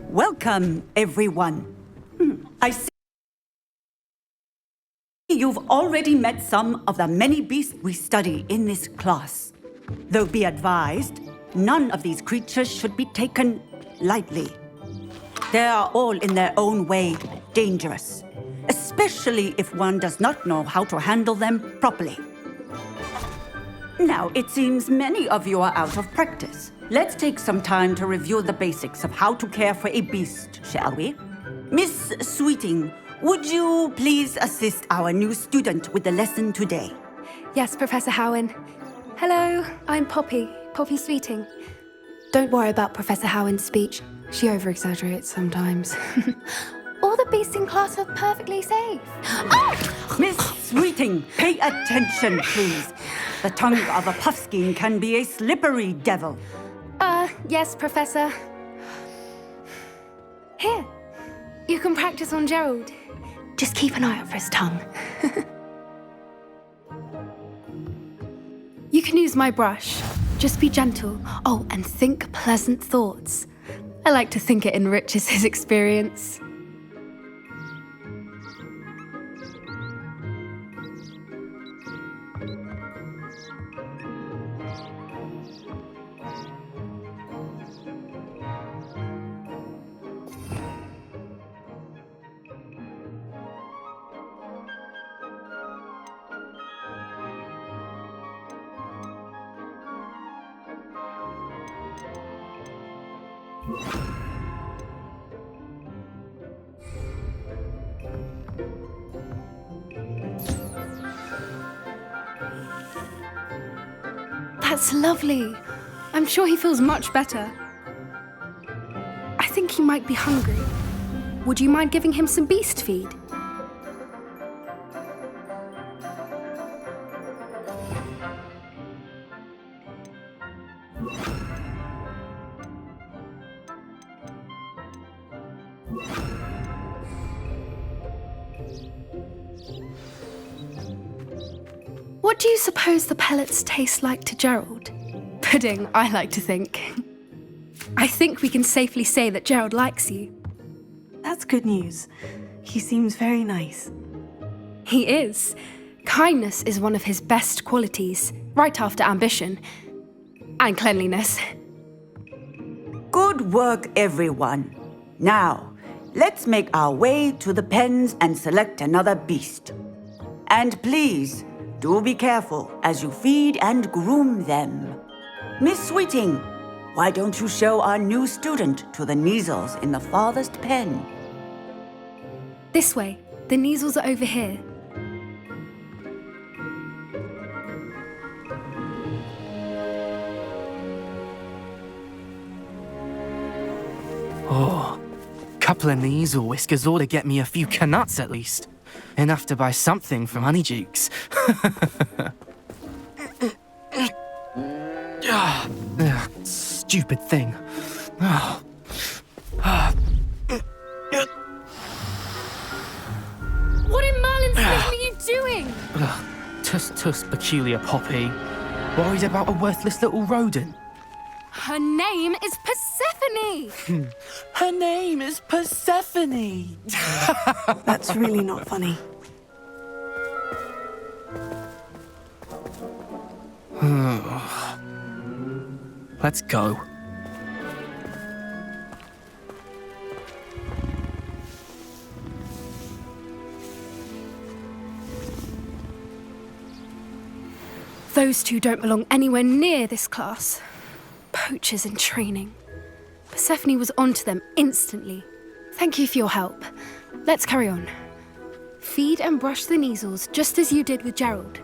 Welcome, everyone. I see you've already met some of the many beasts we study in this class. Though be advised, none of these creatures should be taken lightly. They are all in their own way dangerous, especially if one does not know how to handle them properly. Now, it seems many of you are out of practice. Let's take some time to review the basics of how to care for a beast, shall we? Miss Sweeting, would you please assist our new student with the lesson today? Yes, Professor Howen. Hello, I'm Poppy Sweeting. Don't worry about Professor Howen's speech. She over-exaggerates sometimes. All the beasts in class are perfectly safe. Oh! Miss Sweeting, pay attention, please. The tongue of a puffskein can be a slippery devil. Yes, Professor. Here, you can practice on Gerald. Just keep an eye out for his tongue. You can use my brush. Just be gentle. Oh, and think pleasant thoughts. I like to think it enriches his experience. That's lovely. I'm sure he feels much better. I think he might be hungry. Would you mind giving him some beast feed? What do you suppose the pellets taste like to Gerald? Pudding, I like to think. I think we can safely say that Gerald likes you. That's good news. He seems very nice. He is. Kindness is one of his best qualities, right after ambition. And cleanliness. Good work, everyone. Now, let's make our way to the pens and select another beast. And please, do be careful as you feed and groom them. Miss Sweeting, why don't you show our new student to the Neasels in the farthest pen? This way. The Neasels are over here. Oh, couple of Neasel whiskers ought to get me a few canuts at least. Enough to buy something from Honeydukes. Stupid thing. What in Merlin's name are you doing? Tuss, peculiar Poppy. Worried about a worthless little rodent. Her name is Persephone! Her name is Persephone! That's really not funny. Let's go. Those two don't belong anywhere near this class. Poachers in training. Persephone was onto them instantly. Thank you for your help. Let's carry on. Feed and brush the Neasels just as you did with Gerald.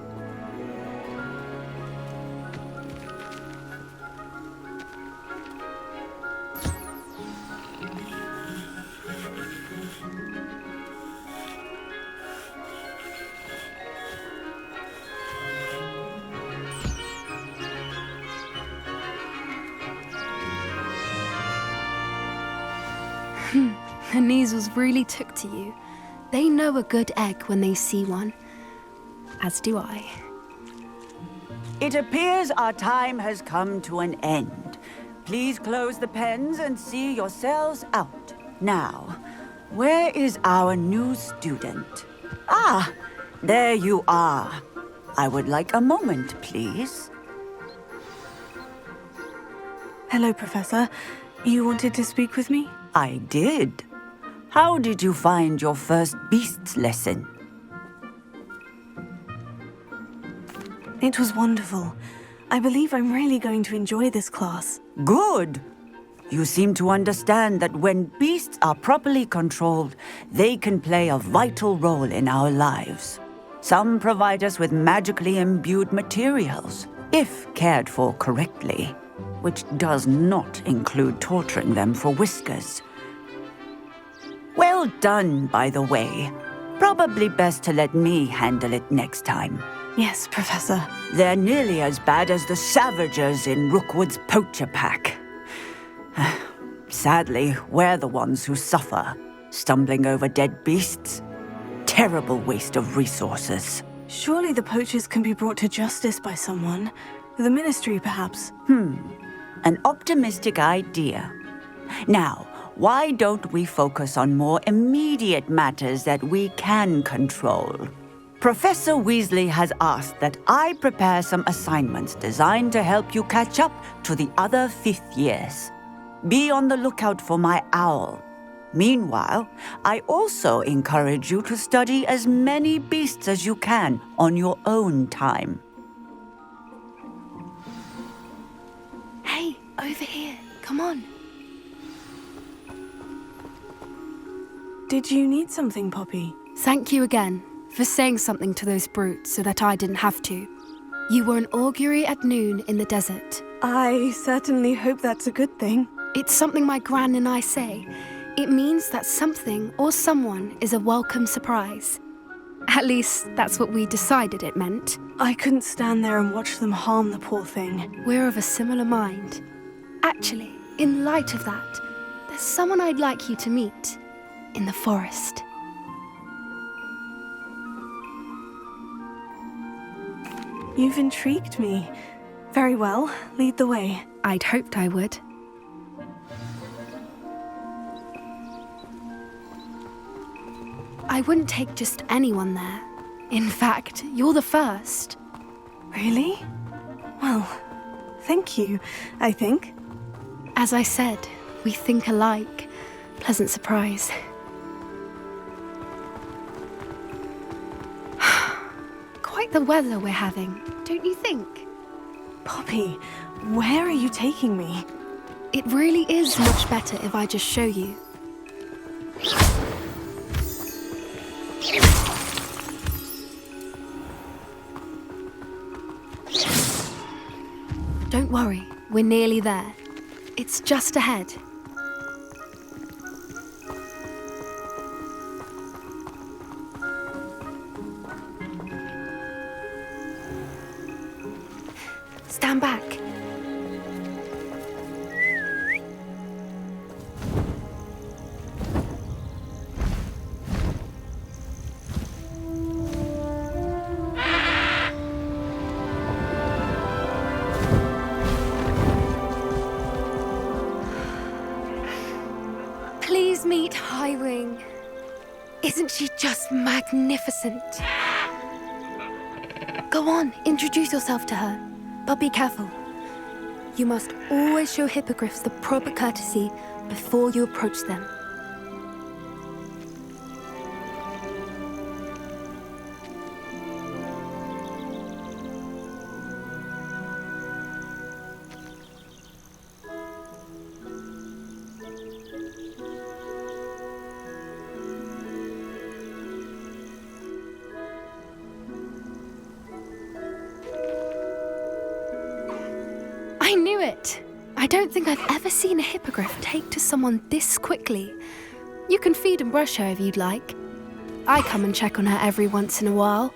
The Neasels really took to you. They know a good egg when they see one. As do I. It appears our time has come to an end. please close the pens and see yourselves out. Now, where is our new student? Ah, there you are. I would like a moment, please. Hello, Professor. You wanted to speak with me? I did. How did you find your first beasts lesson? It was wonderful. I believe I'm really going to enjoy this class. Good. You seem to understand that when beasts are properly controlled, they can play a vital role in our lives. Some provide us with magically imbued materials, if cared for correctly, which does not include torturing them for whiskers. Well done, by the way. Probably best to let me handle it next time. Yes, Professor. They're nearly as bad as the Savagers in Rookwood's poacher pack. Sadly, we're the ones who suffer, stumbling over dead beasts. Terrible waste of resources. Surely the poachers can be brought to justice by someone. The Ministry, perhaps. An optimistic idea. Now, why don't we focus on more immediate matters that we can control? Professor Weasley has asked that I prepare some assignments designed to help you catch up to the other fifth years. Be on the lookout for my owl. Meanwhile, I also encourage you to study as many beasts as you can on your own time. Hey, over here. Come on. Did you need something, Poppy? Thank you again for saying something to those brutes so that I didn't have to. You were an augury at noon in the desert. I certainly hope that's a good thing. It's something my gran and I say. It means that something or someone is a welcome surprise. At least, that's what we decided it meant. I couldn't stand there and watch them harm the poor thing. We're of a similar mind. Actually, in light of that, there's someone I'd like you to meet in the forest. You've intrigued me. Very well, lead the way. I'd hoped I would. I wouldn't take just anyone there. In fact, you're the first. Really? Well, thank you, I think. As I said, we think alike. Pleasant surprise. Quite the weather we're having, don't you think? Poppy, where are you taking me? It really is much better if I just show you. Don't worry, we're nearly there. It's just ahead. Stand back. Please meet Highwing. Isn't she just magnificent? Go on, introduce yourself to her. But be careful. You must always show hippogriffs the proper courtesy before you approach them. I knew it! I don't think I've ever seen a hippogriff take to someone this quickly. You can feed and brush her if you'd like. I come and check on her every once in a while.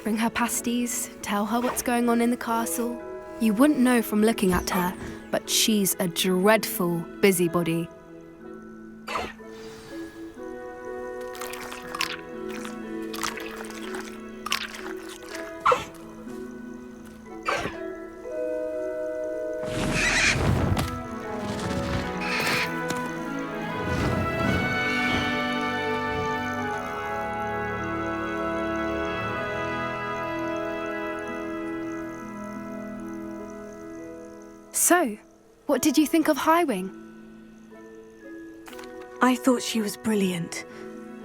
Bring her pasties, tell her what's going on in the castle. You wouldn't know from looking at her, but she's a dreadful busybody. So, what did you think of Highwing? I thought she was brilliant.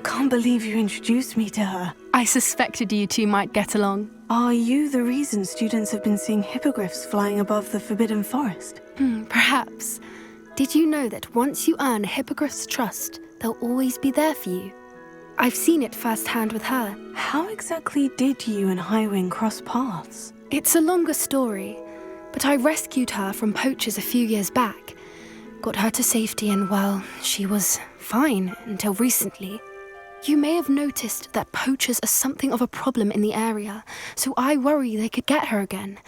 Can't believe you introduced me to her. I suspected you two might get along. Are you the reason students have been seeing hippogriffs flying above the Forbidden Forest? Perhaps. Did you know that once you earn a hippogriff's trust, they'll always be there for you? I've seen it firsthand with her. How exactly did you and Highwing cross paths? It's a longer story, but I rescued her from poachers a few years back. Got her to safety and, well, she was fine until recently. You may have noticed that poachers are something of a problem in the area, so I worry they could get her again.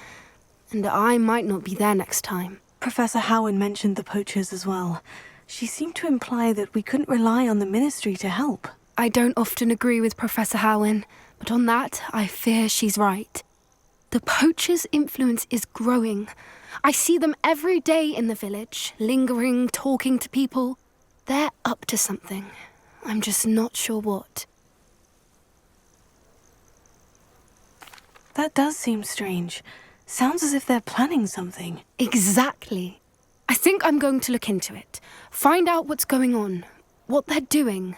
And I might not be there next time. Professor Howin mentioned the poachers as well. She seemed to imply that we couldn't rely on the ministry to help. I don't often agree with Professor Howin, but on that, I fear she's right. The poachers' influence is growing. I see them every day in the village, lingering, talking to people. They're up to something. I'm just not sure what. That does seem strange. Sounds as if they're planning something. Exactly. I think I'm going to look into it. Find out what's going on, what they're doing.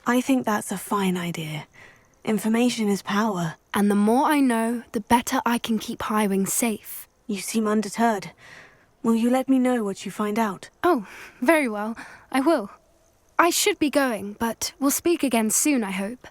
I think that's a fine idea. Information is power. And the more I know, the better I can keep Highwing safe. You seem undeterred. Will you let me know what you find out? Oh, very well. I will. I should be going, but we'll speak again soon, I hope.